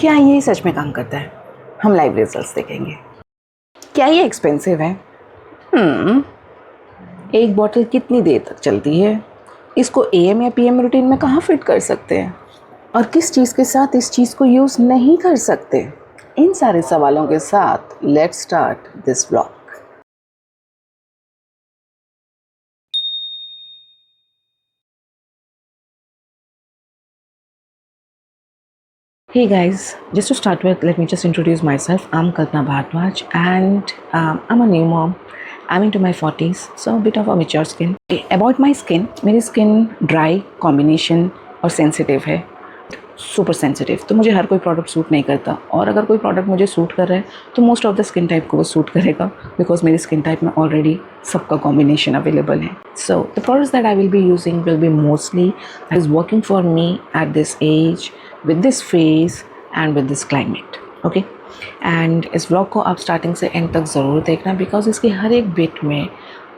क्या ये सच में काम करता है? हम लाइव रिजल्ट्स देखेंगे। क्या ये एक्सपेंसिव है? एक बॉटल कितनी देर तक चलती है? इसको एएम या पीएम रूटीन में कहाँ फिट कर सकते हैं? और किस चीज़ के साथ इस चीज़ को यूज़ नहीं कर सकते? इन सारे सवालों के साथ let's start this vlog. Hey guys, just to start with, let me just introduce myself. I'm Kalpana Bhardwaj and I'm a new mom. I'm into my 40s, so a bit of a mature skin. About my skin, मेरी skin dry, combination और sensitive है, super sensitive. तो मुझे हर कोई product suit नहीं करता, और अगर कोई प्रोडक्ट मुझे सूट कर रहा है तो most of the skin type को वो सूट करेगा, बिकॉज मेरी स्किन टाइप में ऑलरेडी सबका कॉम्बिनेशन अवेलेबल है। So the products that I will be using will be mostly that is working for me at this age with this face and with this climate. Okay, and इस vlog को आप starting से and तक ज़रूर देखना, because इसके हर एक bit में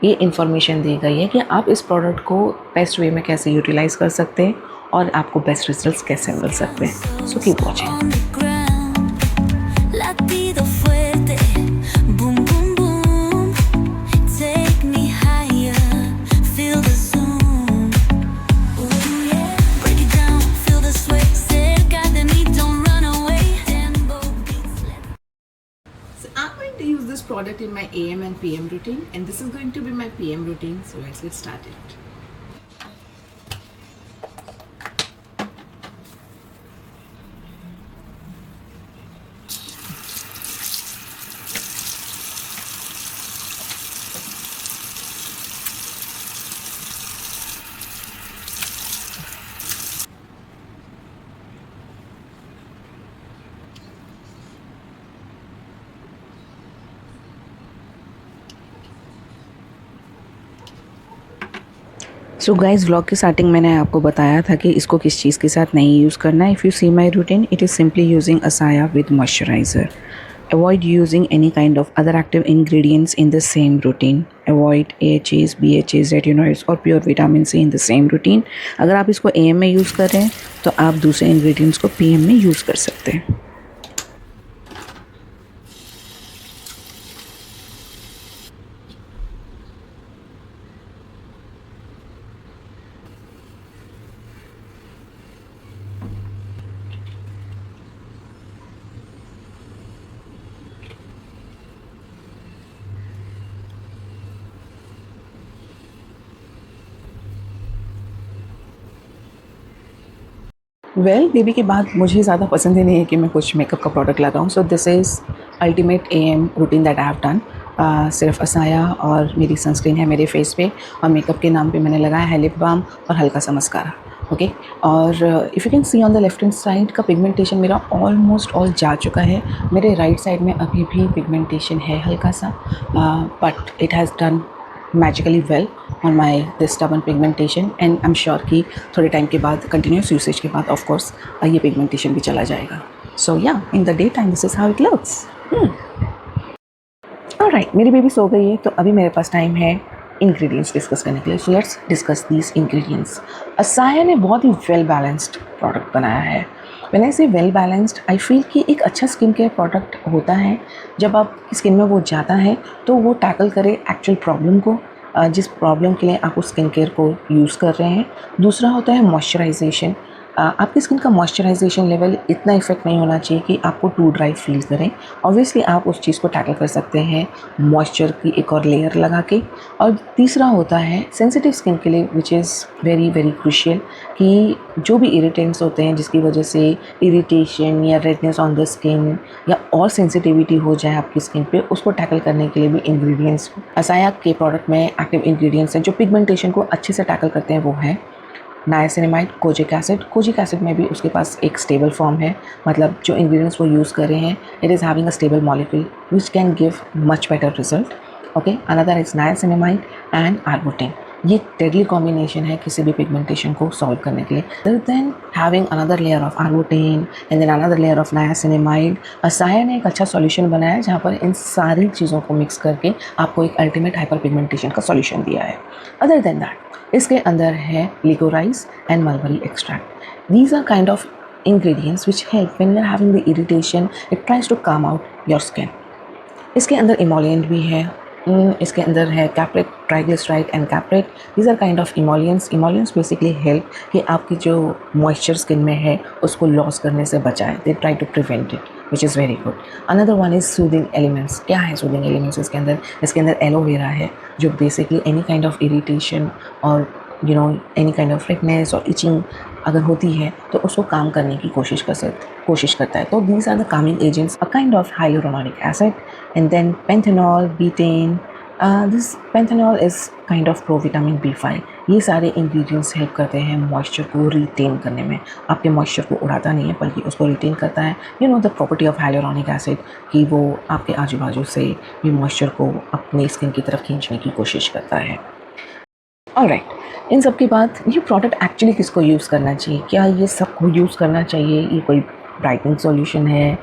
ये इन्फॉर्मेशन दी गई है कि आप इस प्रोडक्ट को बेस्ट वे में कैसे यूटिलाइज़ कर सकते हैं और आपको बेस्ट रिजल्ट्स कैसे मिल सकते हैं। So keep watching. Product in my AM and PM routine, and this is going to be my PM routine, so let's get started. So guys, vlog की स्टार्टिंग मैंने आपको बताया था कि इसको किस चीज़ के साथ नहीं यूज़ करना है। If you see my routine, it is simply using Asaya with moisturiser. Avoid using any kind of other active ingredients in the same routine. Avoid AHAs, BHAs, retinoids और pure vitamin C in the same routine. अगर आप इसको AM में use कर रहे हैं तो आप दूसरे ingredients को PM में यूज़ कर सकते हैं। बेबी के बाद मुझे ज़्यादा पसंद ही नहीं है कि मैं कुछ मेकअप का प्रोडक्ट लगाऊं। So this is ultimate AM routine that I have done. सिर्फ असाया और मेरी सनस्क्रीन है मेरे फेस पे, और मेकअप के नाम पे मैंने लगाया है लिप बाम और हल्का सा मस्कारा। ओके, और if you can see on the left hand side का पिगमेंटेशन मेरा ऑलमोस्ट ऑल जा चुका है। मेरे राइट साइड में अभी भी पिगमेंटेशन है हल्का सा, but it has done magically well on my this stubborn pigmentation, and I am sure कि थोड़े टाइम के बाद, कंटिन्यूस यूसेज के बाद, ऑफ कोर्स ये पिगमेंटेशन भी चला जाएगा। So ya, in the day time this is how it looks. Alright, मेरी बेबी सो गई है, तो अभी मेरे पास टाइम है इंग्रेडिएंट्स डिस्कस करने के लिए। So let's discuss these ingredients. Asaya ने बहुत ही वेल बैलेंस्ड प्रोडक्ट बनाया है। व्हेन आई से वेल बैलेंस्ड, आई फील कि एक अच्छा स्किन केयर प्रोडक्ट होता है जब आपकी स्किन में वो जाता है तो वो टैकल करे एक्चुअल प्रॉब्लम को, जिस प्रॉब्लम के लिए आप उस स्किन केयर को यूज़ कर रहे हैं। दूसरा होता है मॉइस्चराइजेशन। आपकी स्किन का मॉइस्चराइजेशन लेवल इतना इफेक्ट नहीं होना चाहिए कि आपको टू ड्राई फील करें। ऑब्वियसली आप उस चीज़ को टैकल कर सकते हैं मॉइस्चर की एक और लेयर लगा के। और तीसरा होता है सेंसिटिव स्किन के लिए, विच इज़ वेरी वेरी क्रूशियल, कि जो भी इरिटेंट्स होते हैं जिसकी वजह से इरिटेशन या रेडनेस ऑन द स्किन या और सेंसिटिविटी हो जाए आपकी स्किन पे, उसको टैकल करने के लिए भी इंग्रेडिएंट्स असाया के प्रोडक्ट में एक्टिव इंग्रेडिएंट्स हैं जो पिगमेंटेशन को अच्छे से टैकल करते हैं। वो है niacinamide, kojic acid. Kojic acid में भी उसके पास एक स्टेबल फॉर्म है, मतलब जो इंग्रेडिएंट्स वो यूज़ कर रहे हैं, it is having a stable molecule which can give much better result. Okay, another is niacinamide and arbutin. ये डेडली कॉम्बिनेशन है किसी भी पिगमेंटेशन को सॉल्व करने के लिए। Other than having another layer of arbutin and then another layer of niacinamide, Asaya ने एक अच्छा सॉल्यूशन बनाया है जहाँ पर इन सारी चीज़ों को मिक्स करके आपको एक अल्टीमेट हाइपर पिगमेंटेशन का सॉल्यूशन दिया है। अदर देन दैट, इसके अंदर है liquorice and mulberry extract. These are kind of ingredients which help when you're having the irritation. It tries to calm out your skin. इसके अंदर इमोलियंट भी है, इसके अंदर है capric, triglyceride and capric. These are kind of emollients. Emollients basically help कि आपकी जो मॉइस्चर स्किन में है उसको लॉस करने से बचाए. They try to prevent it, which is very good. Another one is soothing elements. क्या है सूदिंग एलिमेंट्स इसके अंदर? इसके अंदर एलोवेरा है जो basically any kind of irritation और एनी काइंड ऑफ रेडनेस और इचिंग अगर होती है तो उसको काम करने की कोशिश करता है. तो these are the calming agents, a kind of hyaluronic acid. And then panthenol, betaine. This panthenol is kind of provitamin B5. ये सारे इंग्रेडिएंट्स हेल्प करते हैं मॉइस्चर को रिटेन करने में. आपके मॉइस्चर को उड़ाता नहीं है बल्कि उसको रिटेन करता है. The property of hyaluronic acid कि वो आपके आजू बाजू से भी मॉइस्चर को अपने स्किन की तरफ खींचने की कोशिश करता है. ऑलराइट, इन सब के बाद ये प्रोडक्ट एक्चुअली किसको यूज़ करना चाहिए? क्या ये सबको यूज़ करना चाहिए? ये कोई ब्राइटनिंग सॉल्यूशन है?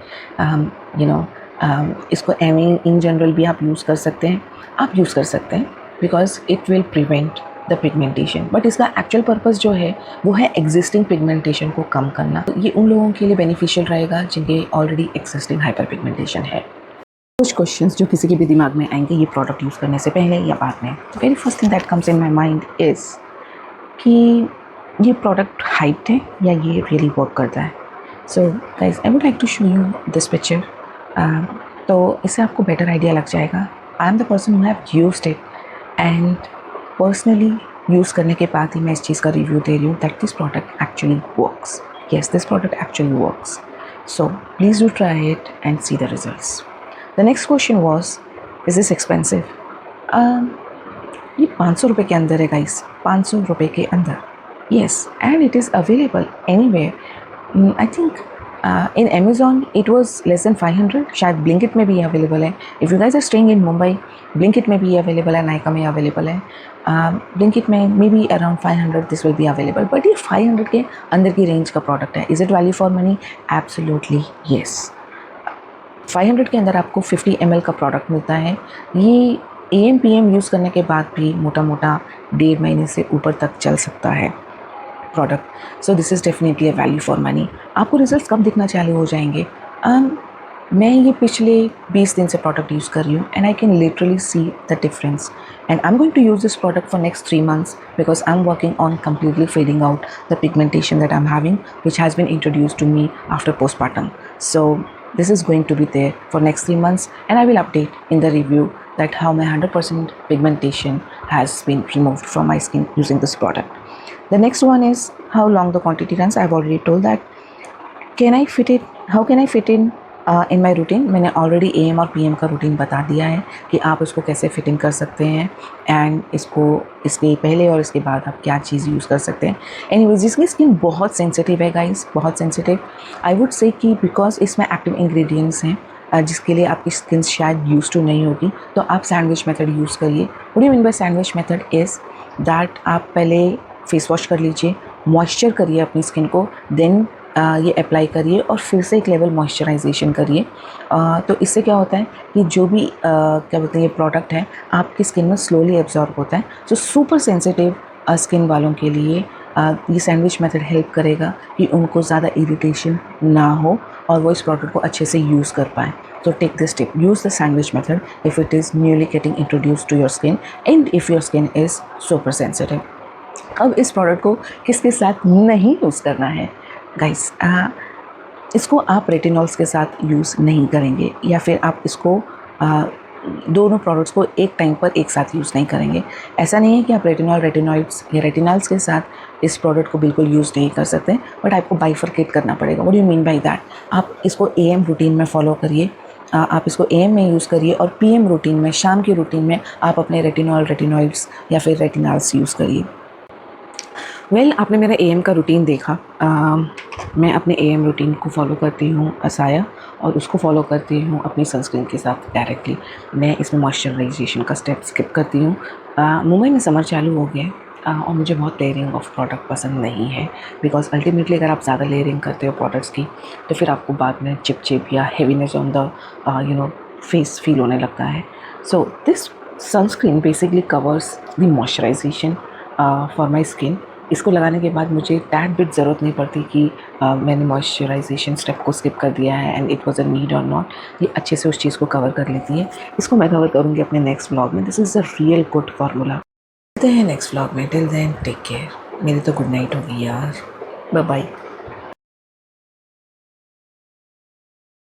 इसको इन जनरल भी आप यूज़ कर सकते हैं. आप यूज़ कर सकते हैं because it will prevent the pigmentation. But इसका एक्चुअल पर्पस जो है वो है एग्जिस्टिंग पिगमेंटेशन को कम करना. तो ये उन लोगों के लिए बेनिफिशियल रहेगा जिनके ऑलरेडी एक्जिस्टिंग हाइपर पिगमेंटेशन है. कुछ क्वेश्चंस जो किसी के भी दिमाग में आएंगे ये प्रोडक्ट यूज़ करने से पहले या बाद में. Very first thing that comes in my mind is कि ये प्रोडक्ट हाइप्ड है या ये रियली वर्क करता है. So guys, I would like to show you this picture. तो इससे आपको बेटर आइडिया लग जाएगा. I am the person who have used it and personally use करने के बाद ही मैं इस चीज़ का रिव्यू दे रही हूँ that this product actually works. Yes, this product actually works. So please do try it and see the results. The next question was, is this expensive? ये 500 रुपये के अंदर है गाइस, 500 रुपये के अंदर. Yes, and it is available anywhere. I think in Amazon it was less than 500. शायद Blinkit में भी अवेलेबल है. If you guys are staying in Mumbai, Blinkit में भी अवेलेबल है, Nykaa में अवेलेबल है. Blinkit में maybe around 500 this will be available. But ये 500 के अंदर की रेंज का प्रोडक्ट है. Is it value for money? Absolutely yes. 500 के अंदर आपको 50 ml का प्रोडक्ट मिलता है. ये AM/PM यूज़ करने के बाद भी मोटा मोटा 1.5 महीने से ऊपर तक चल सकता है product. So this is definitely a value for money. आपको रिजल्ट्स कब दिखना चालू हो जाएंगे? मैं ये पिछले 20 दिन से प्रोडक्ट यूज़ कर रही हूँ and I can literally see the difference. And I am going to use this product for next 3 months because I am working on completely fading out the pigmentation that I'm having, which has been introduced to me after postpartum. So this is going to be there for next 3 months and I will update in the review that how my 100% pigmentation has been removed from my skin using this product. The next one is how long the quantity runs. I've already told that. How can I fit in in my routine? मैंने already AM और PM का routine बता दिया है कि आप इसको कैसे फिटिंग कर सकते हैं एंड इसको इसके पहले और इसके बाद आप क्या चीज़ यूज़ कर सकते हैं. एनीवेज, जिसकी स्किन बहुत सेंसिटिव है गाइस, बहुत सेंसिटिव, आई वुड से कि बिकॉज इसमें एक्टिव इंग्रेडिएंट्स हैं जिसके लिए आपकी स्किन शायद यूज टू नहीं होगी, तो आप सैंडविच मेथड यूज़ करिए. What do mean by sandwich method is that आप पहले फेस वॉश कर लीजिए, मॉइस्चर करिए अपनी स्किन को, देन ये अप्लाई करिए और फिर से एक लेवल मॉइस्चराइजेशन करिए. तो इससे क्या होता है कि जो भी क्या बोलते हैं ये प्रोडक्ट है आपकी स्किन में स्लोली एब्जॉर्ब होता है. सो सुपर सेंसिटिव स्किन वालों के लिए ये सैंडविच मेथड हेल्प करेगा कि उनको ज़्यादा इरिटेशन ना हो और वो इस प्रोडक्ट को अच्छे से यूज़ कर पाएँ. So take this tip, use the sandwich method if it is newly getting introduced to your skin and if your skin is super sensitive. अब इस प्रोडक्ट को किसके साथ नहीं यूज़ करना है गाइस? इसको आप रेटिनॉल्स के साथ यूज़ नहीं करेंगे या फिर आप इसको दोनों प्रोडक्ट्स को एक टाइम पर एक साथ यूज़ नहीं करेंगे. ऐसा नहीं है कि आप रेटिनॉइड्स या रेटिनॉल्स के साथ इस प्रोडक्ट को बिल्कुल यूज़ नहीं कर सकते, बट आपको बाइफरकेट करना पड़ेगा. What do you mean by that? आप इसको AM रूटीन में फॉलो करिए, आप इसको AM में यूज़ करिए और PM रूटीन में, शाम की रूटीन में आप अपने रेटिनॉइड्स या फिर रेटिनॉल्स यूज़ करिए. आपने मेरा AM का रूटीन देखा. मैं अपने AM रूटीन को फॉलो करती हूँ असाया और उसको फॉलो करती हूँ अपनी सनस्क्रीन के साथ डायरेक्टली. मैं इसमें मॉइस्चराइजेशन का स्टेप स्किप करती हूँ. मुंबई में समर चालू हो गया और मुझे बहुत लेयरिंग ऑफ प्रोडक्ट पसंद नहीं है बिकॉज अल्टीमेटली अगर आप ज़्यादा लेयरिंग करते हो प्रोडक्ट्स की तो फिर आपको बाद में चिप या heaviness on the face feel होने लगता है. So this sunscreen basically covers the moisturisation for my skin. इसको लगाने के बाद मुझे दैट बिट ज़रूरत नहीं पड़ती कि मैंने मॉइस्चराइजेशन स्टेप को स्किप कर दिया है and it was a need और नॉट। ये अच्छे से उस चीज़ को कवर कर लेती है। इसको मैं कवर करूँगी अपने नेक्स्ट व्लॉग में। This is a real good formula. मिलते हैं नेक्स्ट व्लॉग में। Till then take care. मेरी तो गुड नाइट होगी यार। Bye bye.